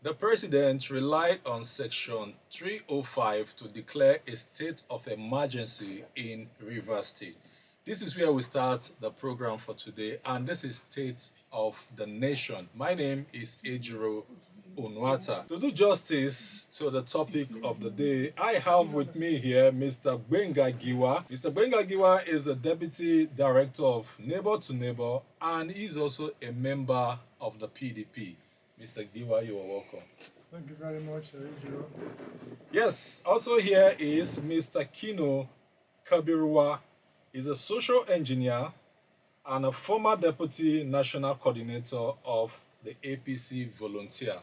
The president relied on Section 305 to declare a state of emergency in Rivers State. This is where we start the program for today, and this is State of the Nation. My name is Ejiro Unwata. To do justice to the topic of the day, I have with me here Mr. Gbenga Giwa. Mr. Gbenga Giwa is the Deputy Director of Neighbor to Neighbor, and he's also a member of the PDP. Mr. Giwa, you are welcome. Thank you very much, Israel. Yes, also here is Mr. Kinu Kabirwa. He's a social engineer and a former deputy national coordinator of the APC Volunteer.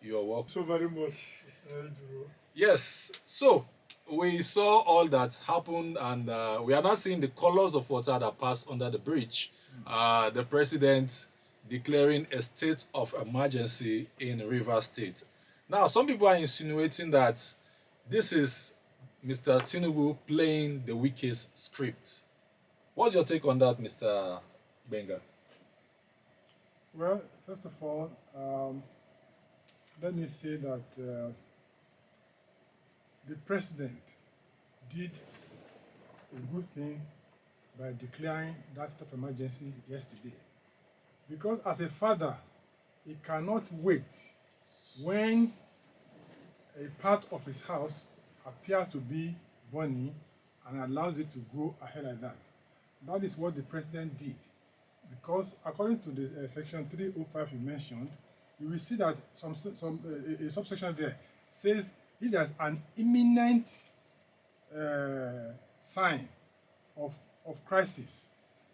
You are welcome. So very much, Israel. Yes, so we saw all that happened, and we are now seeing the colors of water that passed under the bridge. The president declaring a state of emergency in Rivers State. Now, some people are insinuating that this is Mr. Tinubu playing the weakest script. What's your take on that, Mr. Gbenga? Well, first of all, let me say that the president did a good thing by declaring that state of emergency yesterday. Because as a father, he cannot wait when a part of his house appears to be burning and allows it to go ahead like that. That is what the president did. Because according to the section 305 you mentioned, you will see that a subsection there says if there's an imminent sign of crisis,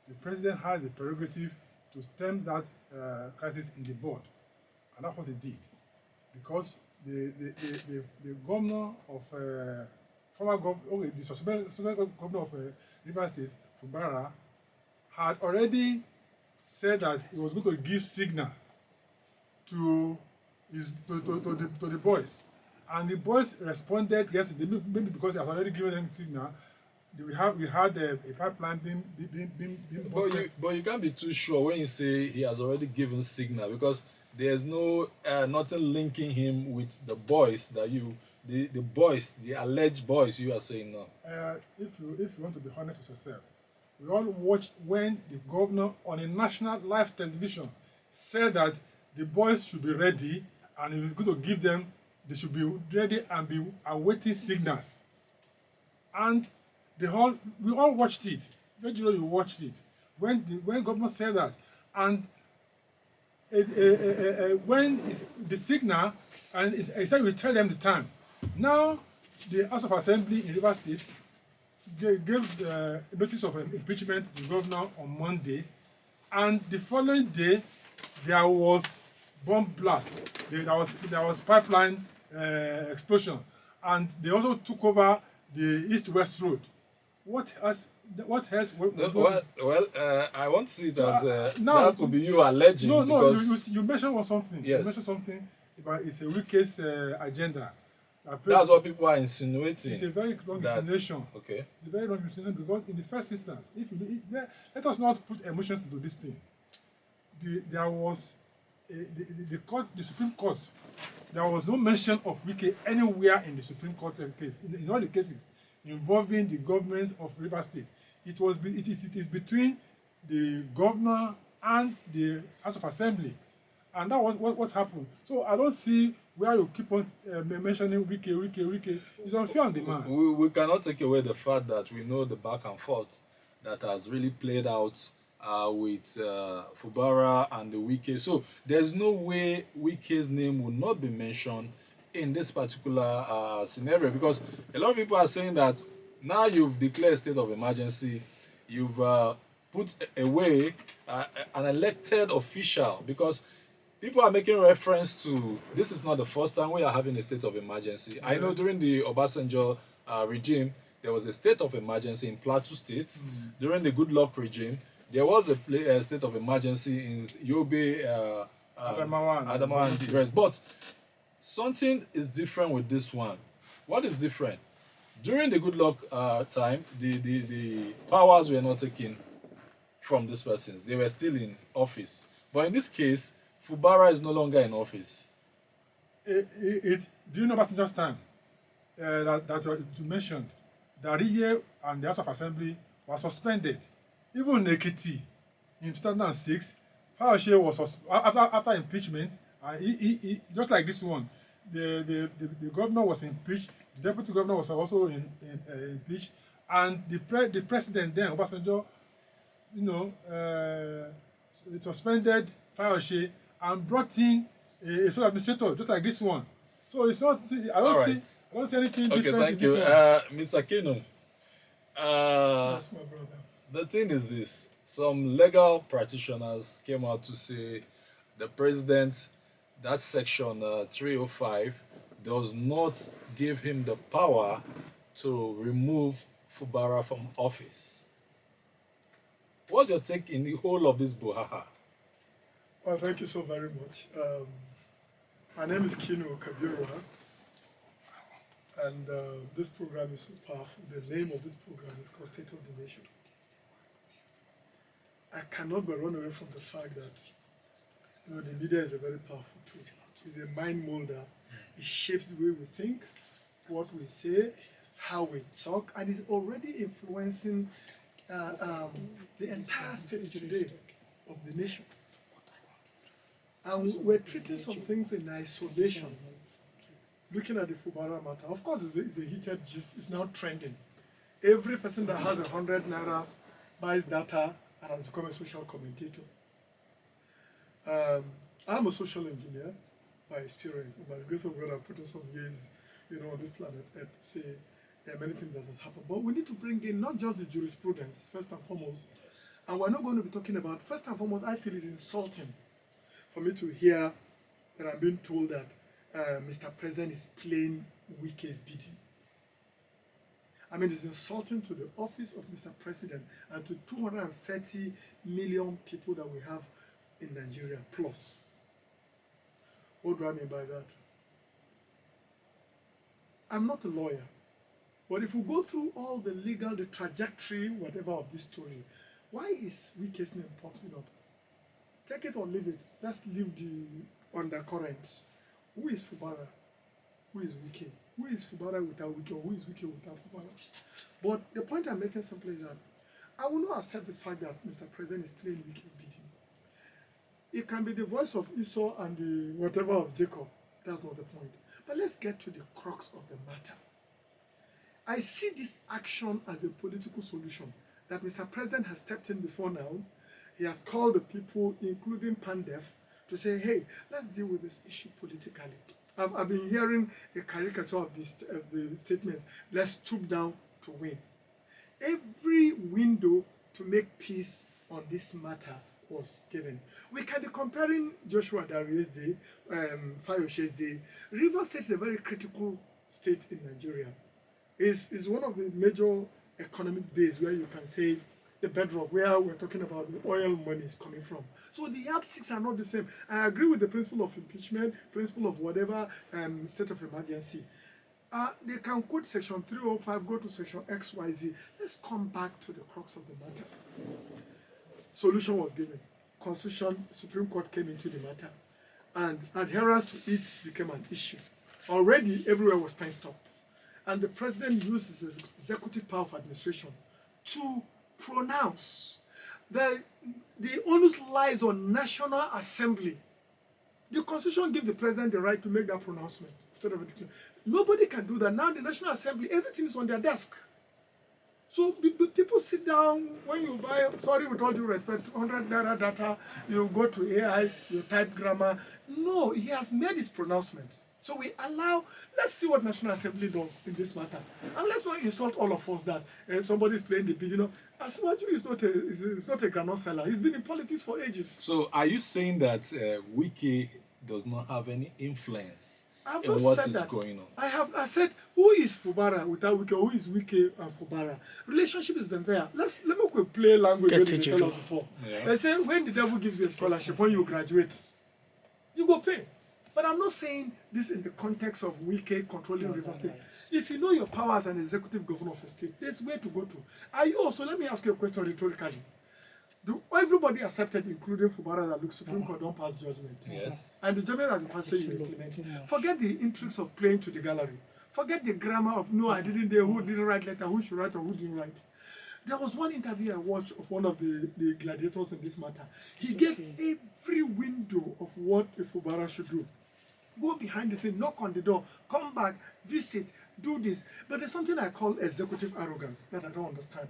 the president has a prerogative to stem that crisis in the bud, and that's what he did, because the governor of the suspended governor of Rivers State, Fubara, had already said that he was going to give signal to the boys, and the boys responded yesterday, maybe because he had already given them signal. We had a pipeline being busted. But you can't be too sure when you say he has already given signal, because there's no nothing linking him with the boys that the alleged boys you are saying now. If you want to be honest with yourself, we all watched when the governor on a national live television said that the boys should be ready, and he was going to give them, they should be ready and be awaiting signals. And we all watched it. You watched it when governor said that, and when the signal, and he said we tell them the time. Now the House of Assembly in Rivers State gave the notice of impeachment to the governor on Monday, and the following day there was bomb blast. There was pipeline explosion, and they also took over the east-west road. What else? I want to see it as now, that could be you alleging. No, because you mentioned something. Yes. You mentioned something about it's a weakest agenda. That's what people are insinuating. It's a very wrong insinuation. Okay. It's a very wrong insinuation, because in the first instance, let us not put emotions into this thing. There was the Supreme Court. There was no mention of Wike anywhere in the Supreme Court case. In all the cases involving the government of Rivers State, it is between the governor and the House of Assembly, and that was what happened. So I don't see where you keep on mentioning Wike. It's unfair on the man. We cannot take away the fact that we know the back and forth that has really played out with Fubara and the Wike. So there's no way Wike's name will not be mentioned in this particular scenario, because a lot of people are saying that now you've declared a state of emergency, you've put away an elected official, because people are making reference to this is not the first time we are having a state of emergency. Yes. I know during the Obasanjo regime, there was a state of emergency in Plateau State. During the Goodluck regime, there was a state of emergency in Yobe, Adamawa and the rest. But something is different with this one. What is different? During the Goodluck time, the powers were not taken from these persons. They were still in office. But in this case, Fubara is no longer in office. Do you know Obasanjo's time that you mentioned? Dariye and the House of Assembly was suspended. Even in Ekiti in 2006, Fayose was after impeachment, and just like this one, the governor was impeached, the deputy governor was also impeached, and the president then, Obasanjo, you know, suspended Fayose and brought in a sole administrator just like this one. So it's not. I don't see. I don't see anything Okay, different thank in you, this one. Mr. Kinu. That's my brother. The thing is this: some legal practitioners came out to say the president, that section 305, does not give him the power to remove Fubara from office. What's your take in the whole of this brouhaha? Well, thank you so very much. My name is Kinu Kabirwa, and this program is so powerful. The name of this program is called State of the Nation. I cannot but run away from the fact that the media is a very powerful tool. It's a mind molder. It shapes the way we think, what we say, how we talk, and it's already influencing the entire state today of the nation. And we're treating some things in isolation. Looking at the Fubara matter, of course, it's a heated gist. It's now trending. Every person that has 100 naira buys data and has become a social commentator. I'm a social engineer by experience. And by the grace of God, I've put in some years, on this planet Earth to say there are many things that has happened. But we need to bring in not just the jurisprudence, first and foremost. Yes. And we're not going to be talking about, first and foremost, I feel it's insulting for me to hear that I'm being told that Mr. President is playing Wike's bidding. I mean, it's insulting to the office of Mr. President and to 230 million people that we have in Nigeria plus. What do I mean by that? I'm not a lawyer, but if we go through all the legal, the trajectory, whatever of this story, why is Wike's name popping up? Take it or leave it. Let's leave the undercurrent. Who is Fubara? Who is Wike? Who is Fubara without Wike? Or who is Wike without Fubara? But the point I'm making simply is that I will not accept the fact that Mr. President is playing Wike's bidding. It can be the voice of Esau and the whatever of Jacob. That's not the point. But let's get to the crux of the matter. I see this action as a political solution that Mr. President has stepped in before now. He has called the people, including Pandef, to say, hey, let's deal with this issue politically. I've been hearing a caricature of the statement, let's stoop down to win. Every window to make peace on this matter was given. We can be comparing Joshua Dariye's day, Fayose's day. Rivers State is a very critical state in Nigeria. It's one of the major economic bases where you can say the bedrock, where we're talking about the oil money is coming from. So the yardsticks are not the same. I agree with the principle of impeachment, principle of whatever state of emergency. They can quote section 305, go to section XYZ. Let's come back to the crux of the matter. Solution was given. Constitution, Supreme Court came into the matter. And adherence to it became an issue. Already everywhere was time stop. And the president used his executive power of administration to pronounce. The onus lies on National Assembly. The Constitution gives the president the right to make that pronouncement instead of a declaration. Nobody can do that. Now the National Assembly, everything is on their desk. So people sit down, when you buy, sorry with all due respect, 200 naira data, you go to AI, you type grammar. No, he has made his pronouncement. So we allow, let's see what National Assembly does in this matter. And let's not insult all of us that somebody is playing the bid. Asiwaju is not a groundnut seller. He's been in politics for ages. So are you saying that Wike does not have any influence in what is going on? I said, who is Fubara without Wike? Who is Wike and Fubara? Relationship has been there. Let me play language when they tell us before. Yeah. They say, when the devil gives you a scholarship, when you graduate, you go pay. But I'm not saying this in the context of Wike controlling River State. If you know your power as an executive governor of a state, there's where to go to. Are you also, let me ask you a question rhetorically. Everybody accepted, including Fubara, that look, Supreme Court don't pass judgment. Yes. And the judgment has been passed, so you implement it. Forget the intrigues of playing to the gallery. Forget the grammar of no, I didn't there, who didn't write letter, who should write or who didn't write. There was one interview I watched of one of the gladiators in this matter. He gave every window of what a Fubara should do. Go behind the scene, knock on the door, come back, visit, do this. But there's something I call executive arrogance that I don't understand.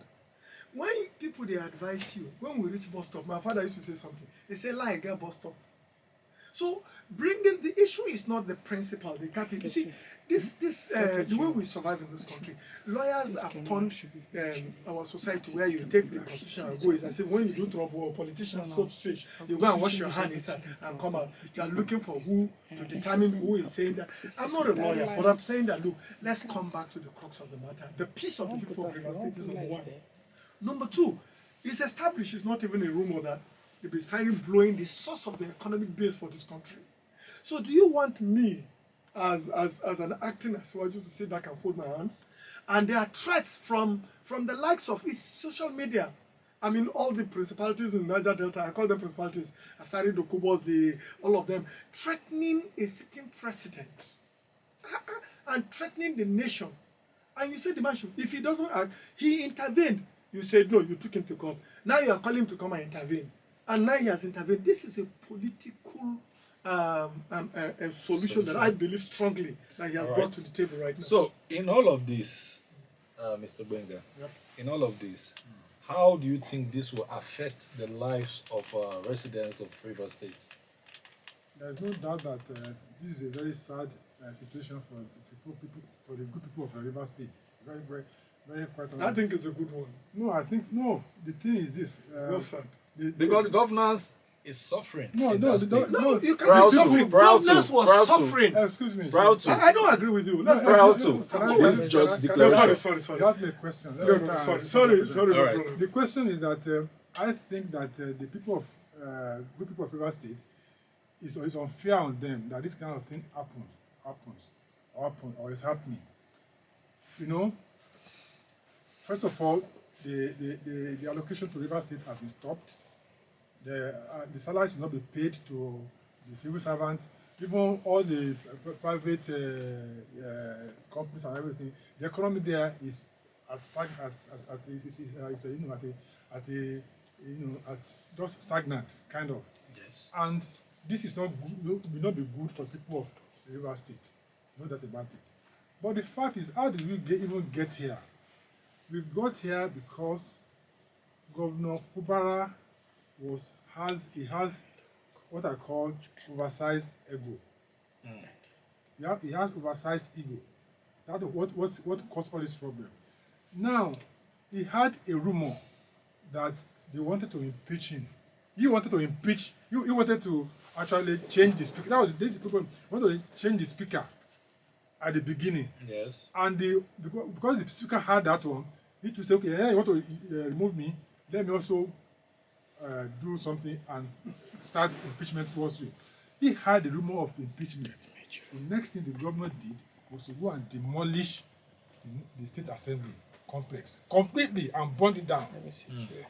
When people, they advise you, when we reach bus stop, my father used to say something. He said, lie, get bus stop. So bringing the issue is not the principle, the category. You see, the way we survive in this country, lawyers have turned our society where you take the constitution and go. It's as if when you do trouble or politicians so switch, you go and wash your hand inside and come out. You are looking for who to determine who is saying that. I'm not a lawyer, but I'm saying that, look, let's come back to the crux of the matter. The peace of the people of River State is number one. Number two, it's established, it's not even a rumor that they've been starting blowing the source of the economic base for this country. So do you want me as an acting Asiwaju to sit back and fold my hands? And there are threats from the likes of its social media. I mean, all the principalities in Niger Delta, I call them principalities, Asari, Dokubos, all of them, threatening a sitting president and threatening the nation. And you say the man should, if he doesn't act, he intervened. You said no, you took him to court. Now you are calling him to come and intervene. And now he has intervened. This is a political a solution that I believe strongly that he has brought to the table right now. So, in all of this, Mr. Gbenga, in all of this, how do you think this will affect the lives of residents of River State? There's no doubt that this is a very sad situation for for the good people of River State. It's very quite. I think it's a good one. No. The thing is this. No, sir. Because governance is suffering. No, you can't Proud say to, suffering. proud to, Governance was proud to. suffering. Excuse me. Proud to. I don't agree with you. Let's Proud to. This is just No, declaration. sorry. You asked me a question. No, sorry. All right. The question is that I think that the people of good people of River State is unfair on them that this kind of thing happens or is happening. You know, first of all, the allocation to River State has been stopped. The salaries will not be paid to the civil servants, even all the private companies and everything. The economy there is just stagnant, kind of. Yes. And this is not good, will not be good for people of River State. No doubt about it. But the fact is, how did we even get here? We got here because Governor Fubara has what I call oversized ego. He has oversized ego. That's what caused all this problem. Now, he had a rumor that they wanted to impeach him. He wanted to impeach. He wanted to actually change the speaker. These people wanted to change the speaker at the beginning. Yes. And because the speaker had that one, he to say, okay, yeah, you want to remove me, let me also do something and start impeachment towards you. He had the rumor of impeachment. The next thing the governor did was to go and demolish the state assembly complex completely and burn it down.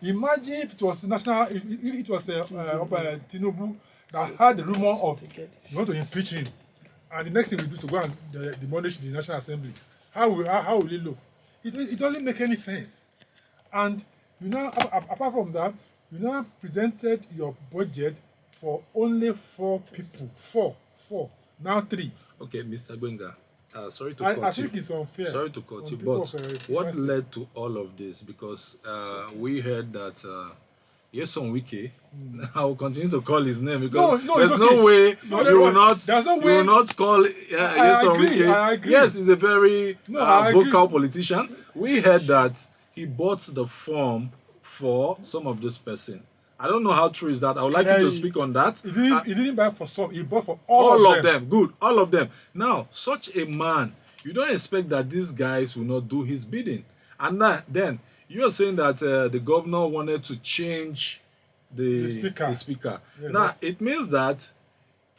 Imagine if it was if it was Tinubu that had the rumor of you want to impeach him, and the next thing we do is to go and demolish the National Assembly. How will it look? It doesn't make any sense. And you know, apart from that, you now presented your budget for only 4 people. Four. Now 3. Okay, Mr. Gbenga. Sorry to cut you. I think it's unfair. Sorry to cut you, but what led to all of this? Because we heard that Yeson Wike, I will continue to call his name because there's no way you will not call Yeson Wike. I agree. Yes, he's a very vocal politician. We heard that he bought the form for some of this person. I don't know how true is that. I would like you to speak on that. He didn't buy for some. He bought for all of them. Good. All of them. Now, such a man, you don't expect that these guys will not do his bidding. And then you're saying that the governor wanted to change the speaker. Yeah, now, it means that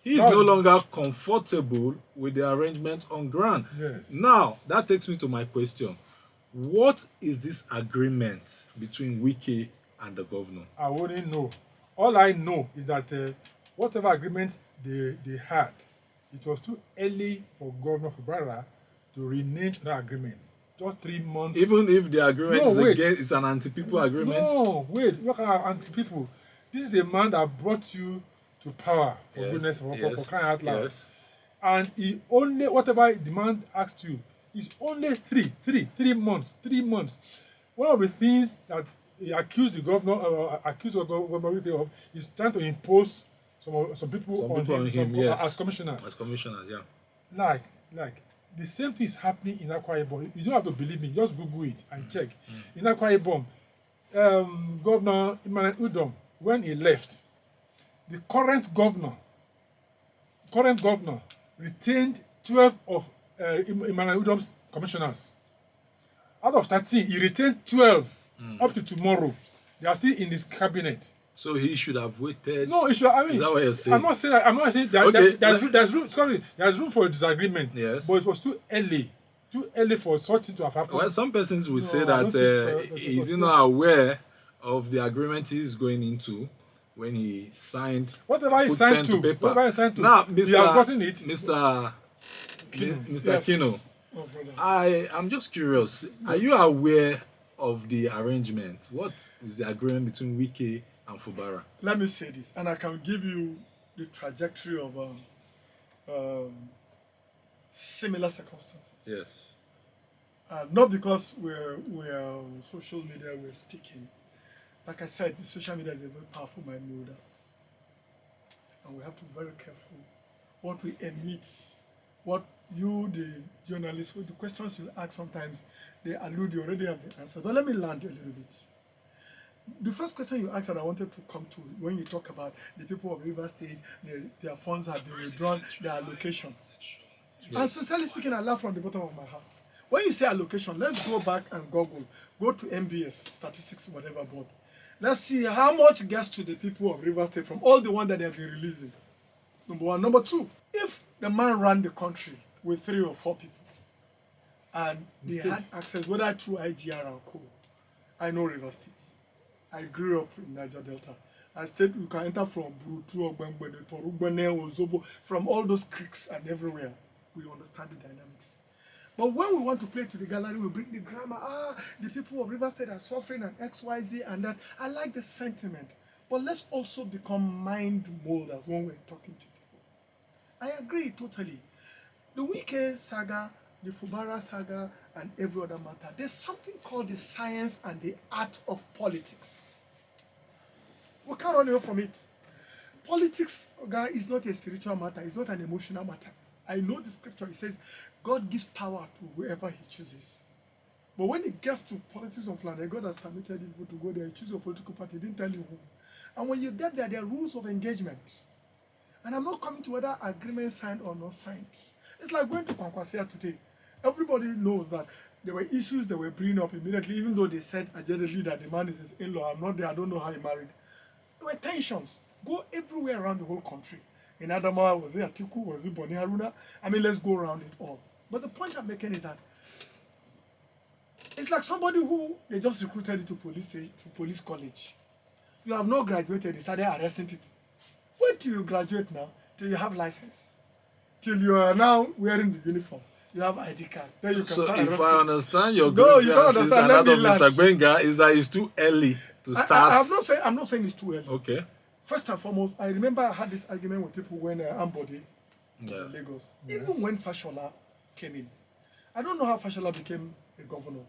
he is no longer comfortable with the arrangement on ground. Yes. Now, that takes me to my question. What is this agreement between Wike and the governor? I wouldn't know. All I know is that whatever agreement they had, it was too early for Governor Fubara to renege on that agreement. Just 3 months. Even if the agreement No, is wait. against, it's an anti-people agreement. No, wait. What kind of anti-people? This is a man that brought you to power, for Yes, goodness, for yes, crying out loud. yes. And he only, whatever demand asked you, is only 3 months. 3 months. One of the things that he accused the governor, Governor Wike of, is trying to impose some people on him, yes. as commissioners. As commissioners, yeah. Like the same thing is happening in Akwa Ibom. You don't have to believe me, just Google it and check. In Akwa Ibom, Governor Emmanuel Udom, when he left, the current governor retained 12 of Emmanuel Udom's commissioners. Out of 13, he retained 12 up to tomorrow. They are still in his cabinet. So he should have waited. No, it should. I mean, is that what you're saying? I'm not saying that. I'm not saying that. Okay, There's room. Sorry, there's room for a disagreement. Yes. But it was too early. Too early for such thing to have happened. Well, some persons will say I that don't think that he's was not aware of the agreement he's going into when he signed. Whatever he put signed pen to, paper. whatever he signed to, Now, he has gotten it. Mr. Yes. Kinu, Oh, brother. I'm just curious. Are you aware of the arrangement? What is the agreement between Wike and Fubara? Let me say this, and I can give you the trajectory of similar circumstances. Yes. Not because we're on social media, we're speaking. Like I said, the social media is a very powerful mind molder. And we have to be very careful what we emit, what you, the journalists, the questions you ask sometimes, they allude, you already have the answer. But let me land a little bit. The first question you asked that I wanted to come to when you talk about the people of River State, their funds have been withdrawn, their allocation. Yes. And sincerely speaking, I laugh from the bottom of my heart. When you say allocation, let's go back and go to MBS, statistics, whatever board. Let's see how much gets to the people of River State from all the ones that they have been releasing. Number one. Number two, if the man ran the country with 3 or 4 people and they had access, whether through IGR or co, I know River State. I grew up in Niger Delta. I said you can enter from Burutu, Gbenga, Torugbene, Ozobo, from all those creeks and everywhere. We understand the dynamics. But when we want to play to the gallery, we bring the grammar. The people of River State are suffering and X, Y, Z and that. I like the sentiment. But let's also become mind molders when we're talking to people. I agree totally. The Wike saga, the Fubara saga, and every other matter, there's something called the science and the art of politics. We can't run away from it. Politics, guy, is not a spiritual matter. It's not an emotional matter. I know the scripture, it says, God gives power to whoever he chooses. But when it gets to politics on planet, God has permitted people to go there, you choose a political party, he didn't tell you who. And when you get there, there are rules of engagement. And I'm not coming to whether agreement signed or not signed. It's like going to Kwankwasia today. Everybody knows that there were issues that were bringing up immediately, even though they said allegedly that the man is his in-law. I'm not there, I don't know how he married. There were tensions. Go everywhere around the whole country. In Adamawa, was it Atiku, was it Boni Haruna? I mean, let's go around it all. But the point I'm making is that it's like somebody who they just recruited to police college. You have not graduated, they started arresting people. Wait till you graduate now, till you have license, till you are now wearing the uniform. You have ID card. Then you can so start if arresting. I understand your No, you don't understand. and Let that me of Mr. land. Gbenga is that it's too early to start. I'm not saying it's too early. Okay. First and foremost, I remember I had this argument with people when Ambody was in Lagos. Yes. Even when Fashola came in. I don't know how Fashola became a governor,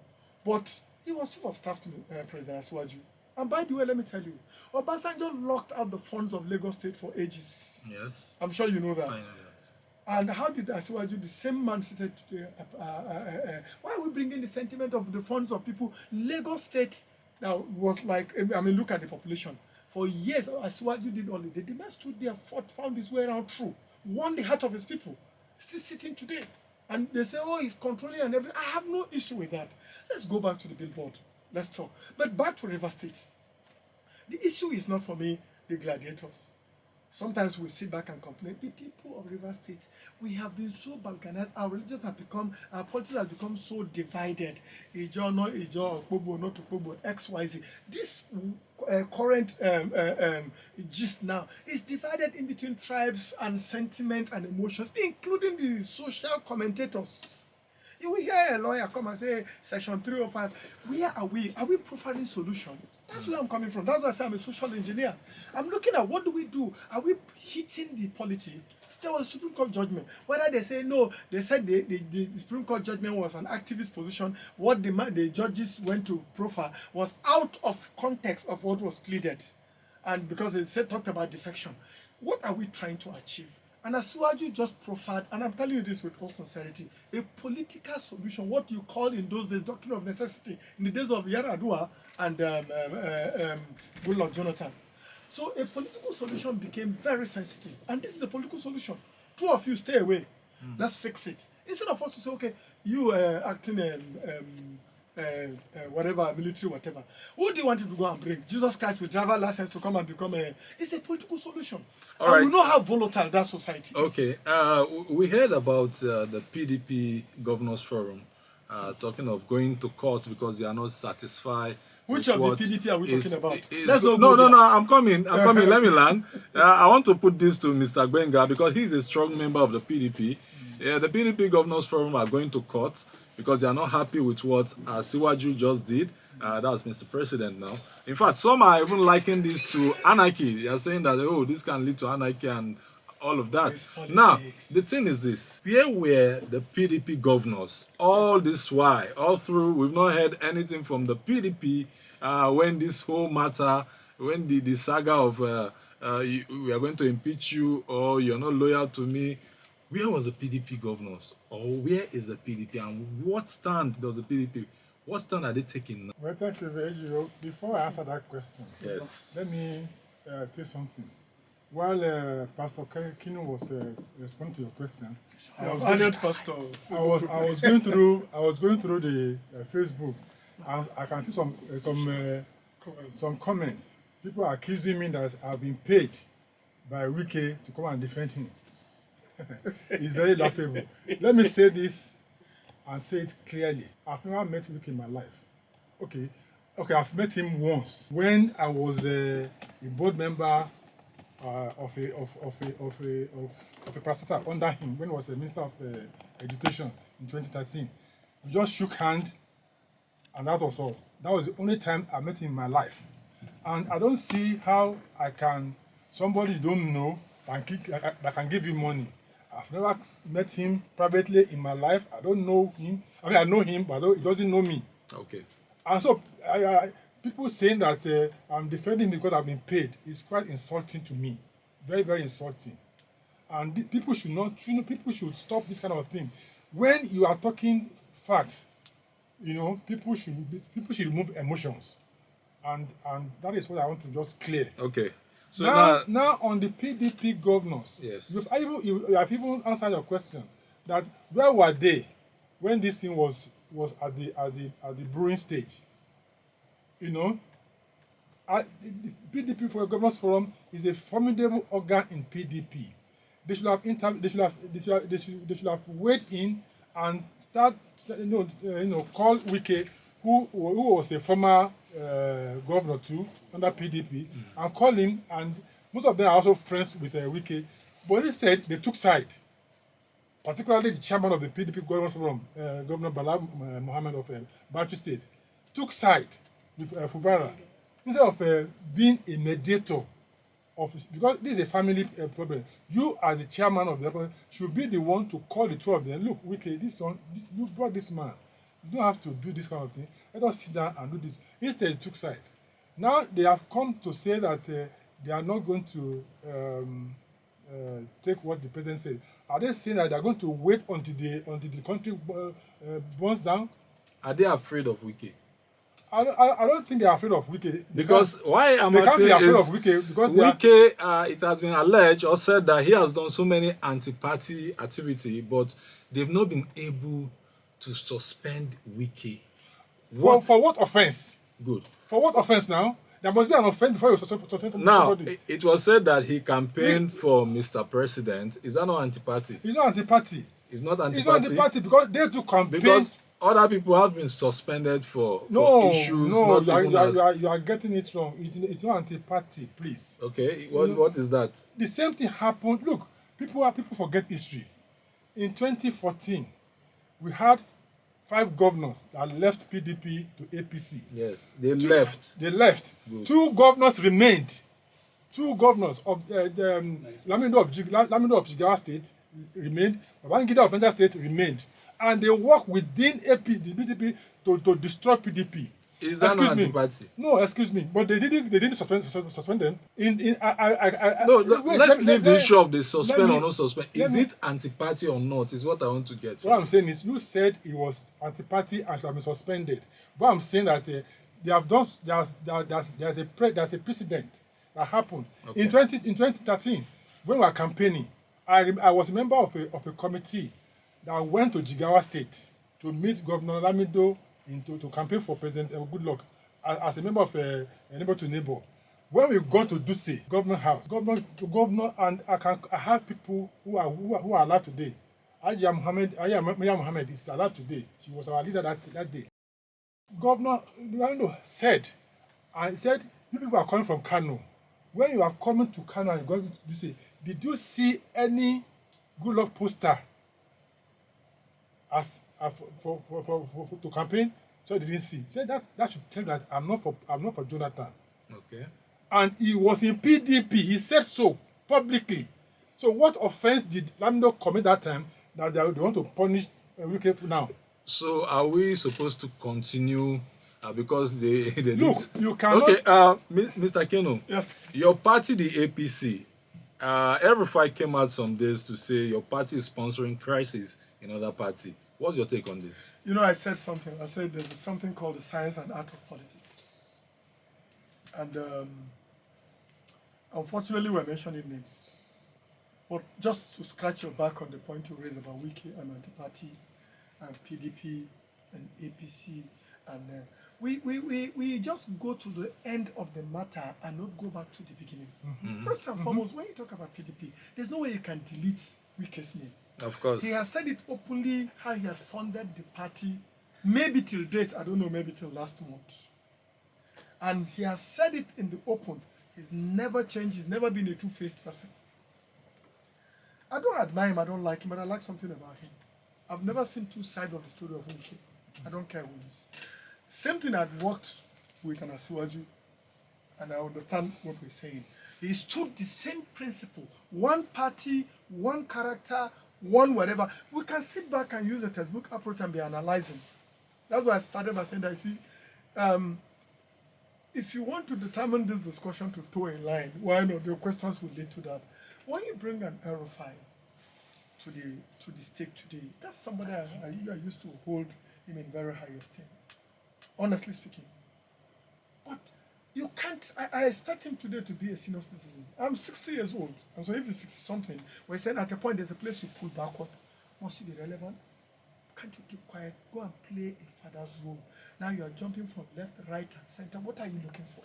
but he was chief of staff to President Asiwaju. And by the way, let me tell you, Obasanjo locked out the funds of Lagos State for ages. Yes. I'm sure you know that. I know that. And how did Asiwaju, the same man, said, why are we bringing the sentiment of the funds of people? Lagos State now was like, I mean, look at the population. For years, Asiwaju did all it. The man stood there, fought, found his way around through, won the heart of his people. Still sitting today. And they say, oh, he's controlling and everything. I have no issue with that. Let's go back to the billboard. Let's talk. But back to River State. The issue is not for me, the gladiators. Sometimes we sit back and complain. The people of River State, we have been so balkanized. Our religions have become, our politics have become so divided. Ijo, no Ijo, Okpobo, not Okpobo, X, Y, Z. This current gist now is divided in between tribes and sentiments and emotions, including the social commentators. You will hear a lawyer come and say, Section 305, where are we? Are we profiling solution? That's where I'm coming from. That's why I say I'm a social engineer. I'm looking at what do we do? Are we hitting the polity? There was a Supreme Court judgment. Whether they say no, they said the Supreme Court judgment was an activist position. What the judges went to profile was out of context of what was pleaded. And because they said talked about defection. What are we trying to achieve? And as Suwaju just profiled, and I'm telling you this with all sincerity, a political solution, what you call in those days doctrine of necessity, in the days of Yaradua and Goodluck Jonathan. So a political solution became very sensitive. And this is a political solution. Two of you stay away. Let's fix it. Instead of us to say, okay, you acting whatever, military, whatever. Who do you want to go and bring? Jesus Christ with driver license to come and become a... It's a political solution. All right. We know how volatile that society is. Okay. We heard about the PDP Governors Forum talking of going to court because they are not satisfied. Which of the PDP are we talking about? No, I'm coming. Let me land. I want to put this to Mr. Gbenga because he's a strong member of the PDP. The PDP Governors Forum are going to court because they are not happy with what Siwaju just did. That's Mr. President now. In fact, some are even likening this to anarchy. They are saying that, oh, this can lead to anarchy and all of that. Now, the thing is this. Where were the PDP governors all this while? All through, we've not heard anything from the PDP when this whole matter, when the saga of we are going to impeach you or you're not loyal to me. Where was the PDP governors? Or where is the PDP? And what stand does the PDP, what stand are they taking now? Well, thank you very much. Before I answer that question, Yes. let me say something. While Pastor Kinu was responding to your question, I was going through the Facebook, and I can see some comments. People are accusing me that I've been paid by Wike to come and defend him. It's very laughable. Let me say this and say it clearly. I've never met Wike in my life. Okay, I've met him once when I was a board member of a parastatal under him when he was a Minister of Education in 2013. We just shook hands, and that was all. That was the only time I met him in my life. And I don't see how somebody you don't know that can give you money. I've never met him privately in my life. I don't know him. I mean, I know him, but he doesn't know me. Okay. And so, people saying that I'm defending because I've been paid is quite insulting to me. Very, very insulting. And people should stop this kind of thing. When you are talking facts, people should remove emotions. And that is what I want to just clear. Okay. So now on the PDP governors, yes, you have even answered your question that where were they when this thing was at the brewing stage? The PDP for a governors forum is a formidable organ in PDP. They should have weighed in and call Wike, who was a former governor too under PDP, and call him, and most of them are also friends with Wike, but instead they took side, particularly the chairman of the PDP Governors Forum, Governor Bala Mohammed of Bauchi State, took side with Fubara instead of being a mediator because this is a family problem. You as the chairman of the government should be the one to call the two of them. Look, Wike, you brought this man. You don't have to do this kind of thing. Let us sit down and do this. Instead, they took side. Now they have come to say that they are not going to take what the president said. Are they saying that they are going to wait until the country burns down? Are they afraid of Wike? I don't think they are afraid of Wike. Because why I'm asking is Wike because Wike, it has been alleged or said that he has done so many anti-party activity, but they've not been able to suspend Wike. For what offense? Good. For what offense now? There must be an offense before you suspend somebody. Now, it was said that he campaigned for Mr. President. Is that not anti-party? He's not anti-party. It's not anti-party. It's not anti-party because they do campaign other people have been suspended for No, issues no, not even as you are getting it wrong. It's not anti-party, please. okay. You know, What is that? the same thing happened. Look, people forget history. In 2014, we had 5 governors that left PDP to APC. Yes, they left. They left. Good. 2 governors remained. 2 governors of Lamido of Jigawa State remained. Babangida of Niger State remained, and they worked within the PDP to destroy PDP. Is that not anti-party? No, excuse me, but they didn't suspend them. No, let's leave the issue of the suspend me- or no suspend. Is it anti-party or not? Is what I want to get. What I'm saying is, you said it was anti-party and should have been suspended. But I'm saying that they have done. There's a precedent that happened Okay. in 2013 when we were campaigning. I was a member of a committee that went to Jigawa State to meet Governor Lamido to campaign for President Goodluck as a member of a neighbor to neighbor. When we got to Dutse, government house, governor, and I have people who are alive today. Miriam Mohammed is alive today. She was our leader that day. Governor Lamido said, you people are coming from Kano. When you are coming to Kano and going to Dutse, did you see any Goodluck poster as for to campaign? So they didn't see. Said that should tell you that I'm not for Jonathan. Okay. And he was in PDP. He said so publicly. So what offense did Lamido commit that time that they want to punish Wike now? So are we supposed to continue because they Look, did? you cannot. Okay, Mr. Kinu. Yes. Your party, the APC, every fight came out some days to say your party is sponsoring crisis in other party. What's your take on this? You know, I said something. I said there's something called the science and art of politics. And unfortunately, we're mentioning names. But just to scratch your back on the point you raised about Wiki and anti-party and PDP and APC, and we just go to the end of the matter and not go back to the beginning. First and foremost, when you talk about PDP, there's no way you can delete Wiki's name. Of course. He has said it openly how he has funded the party, maybe till date, I don't know, maybe till last month. And he has said it in the open. He's never changed, he's never been a two-faced person. I don't admire him, I don't like him, but I like something about him. I've never seen two sides of the story of Wike. I don't care who he is. Same thing I'd worked with an Asiwaju, and I understand what we're saying. He stood the same principle. One party, one character, one whatever. We can sit back and use a textbook approach and be analyzing. That's why I started by saying that, if you want to determine this discussion to toe a line, why not? Your questions will lead to that. When you bring an Erufai to the stake today, that's somebody I used to hold him in very high esteem, honestly speaking. But you can't, I expect him today to be a senior citizen. I'm 60 years old, and so if he's 60 something, we're saying at a point there's a place you pull backward. Must you be relevant? Can't you keep quiet? Go and play a father's role. Now you are jumping from left, right, and center. What are you looking for?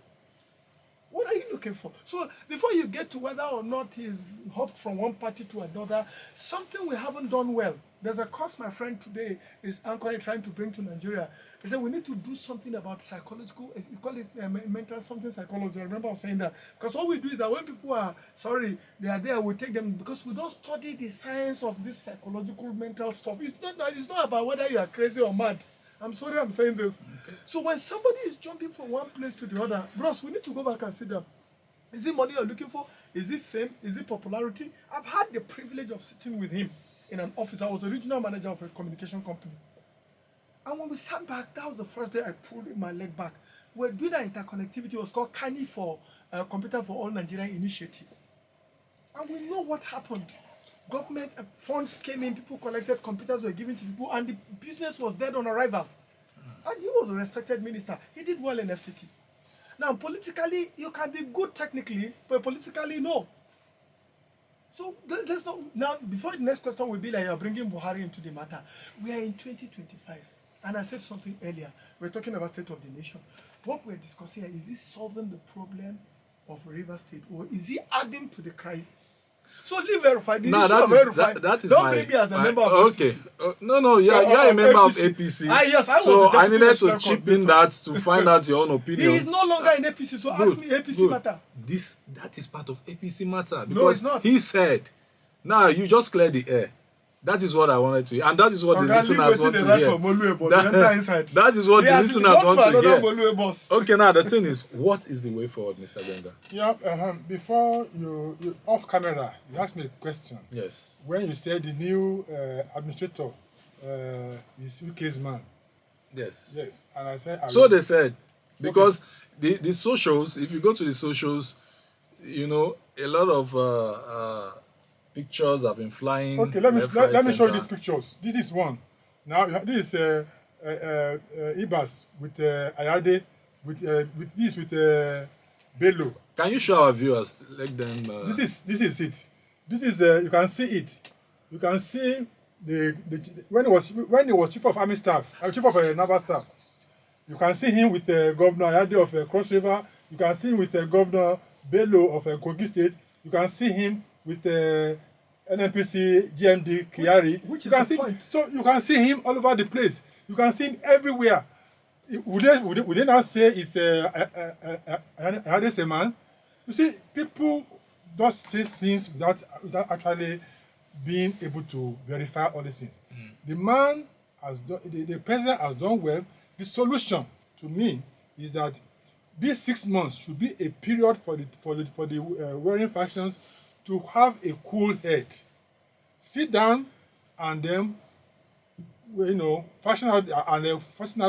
What are you looking for? So before you get to whether or not he's hopped from one party to another, something we haven't done well. There's a course my friend today is anchoring, trying to bring to Nigeria. He said we need to do something about psychological, you call it mental something psychology. I remember I was saying that. Because what we do is that when people are sorry, they are there, we take them because we don't study the science of this psychological mental stuff. It's not about whether you are crazy or mad. I'm sorry I'm saying this. Okay. So when somebody is jumping from one place to the other, bros, we need to go back and sit down. Is it money you're looking for? Is it fame? Is it popularity? I've had the privilege of sitting with him in an office. I was a regional manager of a communication company. And when we sat back, that was the first day I pulled my leg back. We're doing an interconnectivity. It was called Kani for Computer for All Nigeria Initiative. And we know what happened. Government funds came in, people collected, computers were given to people, and the business was dead on arrival. And he was a respected minister. He did well in FCT. Now, politically, you can be good technically, but politically, no. So let's not, now, before the next question will be like you're bringing Buhari into the matter. We are in 2025. And I said something earlier. We're talking about state of the nation. What we're discussing here, is he solving the problem of River State, or is he adding to the crisis? So leave verified. The No, issue that of is verified. that is Don't my bring me as a member of okay. APC. No, you're a member of APC. Yes, I was so the I deputy needed to national chip in coordinator. that to find out your own opinion. He is no longer in APC, so ask me APC matter. That is part of APC matter because No, it's not. he said, now you just clear the air. That is what I wanted to hear, and that is what the listeners want to hear. That is what the listeners want to hear. Okay, now the thing is, what is the way forward, Mr. Gbenga? Yeah, before you off camera, you asked me a question. Yes. When you said the new administrator is UK's man. Yes. Yes, and I said. So they said, because the socials, if you go to the socials, you know, a lot of pictures have been flying. Okay, let me show you these pictures. This is one. Now this is Ibas with Ayade with Bello. Can you show our viewers? Let them. This is it. This is you can see it. You can see the when he was chief of army staff, chief of naval staff. You can see him with Governor Ayade of Cross River. You can see him with Governor Bello of Kogi State. You can see him with NNPC GMD Kiari. Which you is can the see, point. So you can see him all over the place. You can see him everywhere. Would they not say it's a man? You see, people just say things without actually being able to verify all these things. The man has done, the president has done well. The solution to me is that these 6 months should be a period for the warring factions to have a cool head, sit down, and then fashion out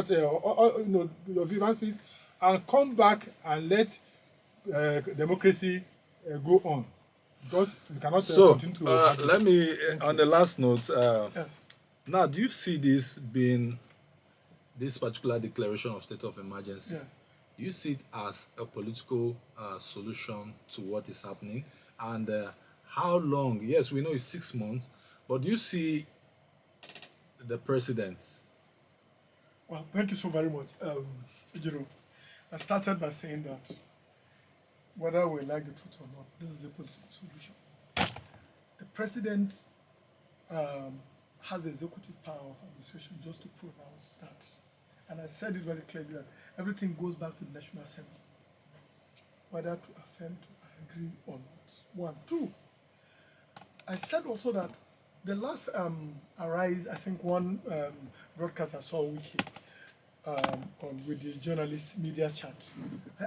your grievances, and come back and let democracy go on, because we cannot continue to. Let me on the last note. Yes. Now, do you see this being this particular declaration of state of emergency? Yes. Do you see it as a political solution to what is happening? And how long? Yes, we know it's 6 months, but do you see the president? Well, thank you so very much, Ejiro. I started by saying that whether we like the truth or not, this is a political solution. The president has the executive power of administration just to pronounce that. And I said it very clearly that everything goes back to the National Assembly, whether to affirm, to agree or not. 1, 2. I said also that the last Arise, I think one broadcast I saw Wiki with the journalist media chat,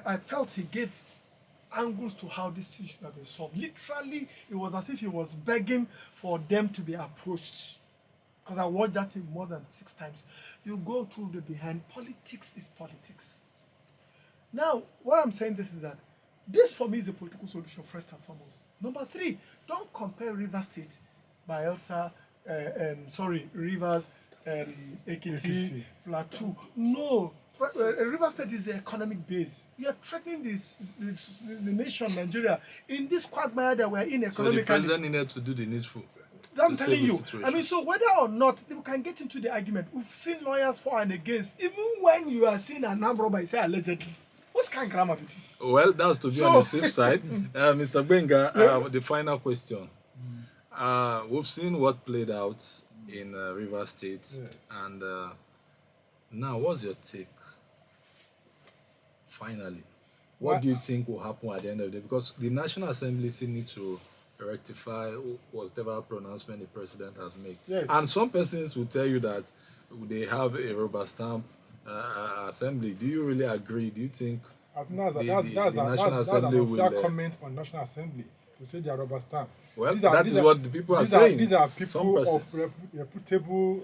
I felt he gave angles to how this issue had been solved. Literally, it was as if he was begging for them to be approached. Because I watched that thing more than 6 times. You go through the behind. Politics is politics. Now, what I'm saying this is that this for me is a political solution first and foremost. Number 3, don't compare Rivers State, Bayelsa, Rivers, Ekiti, Plateau. No, Rivers State is the economic base. You are threatening the nation, Nigeria, in this quagmire that we are in economically. So the president needed to do the needful. I'm telling you. I mean, so whether or not we can get into the argument, we've seen lawyers for and against. Even when you are seeing a number by say allegedly, what kind of grammar is this? Well, that's to be on the safe side. Mr. Gbenga, the final question. We've seen what played out in Rivers State, Yes. and now what's your take? Finally, what do you think will happen at the end of the day? Because the National Assembly still need to rectify whatever pronouncement the president has made. Yes. And some persons will tell you that they have a rubber stamp assembly. Do you really agree? Do you think That's the an National Assembly unfair will comment on National Assembly to say they are rubber stamp. Well, that is what the people are saying. These are Some people persons. of reputable,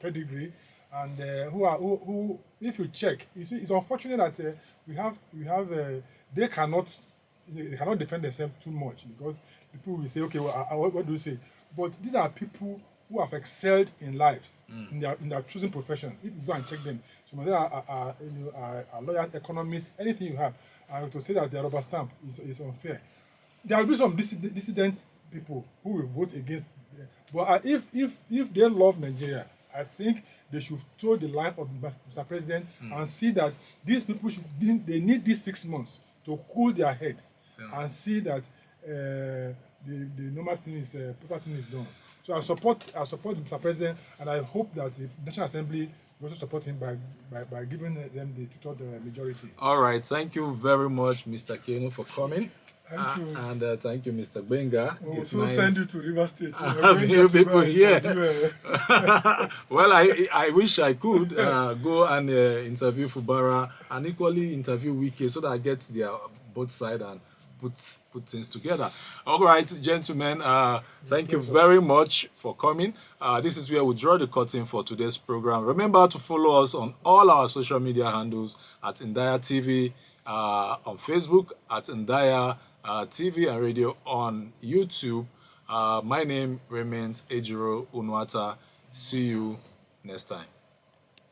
pedigree, and who, if you check, you see, it's unfortunate that we have they cannot defend themselves too much, because people will say, okay, well, what do you say? But these are people who have excelled in life, in their chosen profession. If you go and check them, some of them are lawyers, economists, anything you have, and to say that they are rubber stamp is unfair. There will be some dissident people who will vote against them. But if they love Nigeria, I think they should toe the line of Mr. President and see that these people they need these 6 months to cool their heads and see that the normal thing is proper thing is done. So I support Mr. President, and I hope that the National Assembly will also support him by giving them the two-third majority. All right. Thank you very much, Mr. Kinu, for coming. Thank you. And thank you, Mr. Gbenga. We will It's soon nice send you to River State. have you people here. Yeah. Well, I wish I could go and interview Fubara and equally interview Wike so that I get their both side and put things together. All right, gentlemen, thank you very much for coming. This is where we draw the curtain for today's program. Remember to follow us on all our social media handles at Indaya TV, on Facebook at Indaya TV and radio on YouTube. My name remains Ejiro Unwata. See you next time.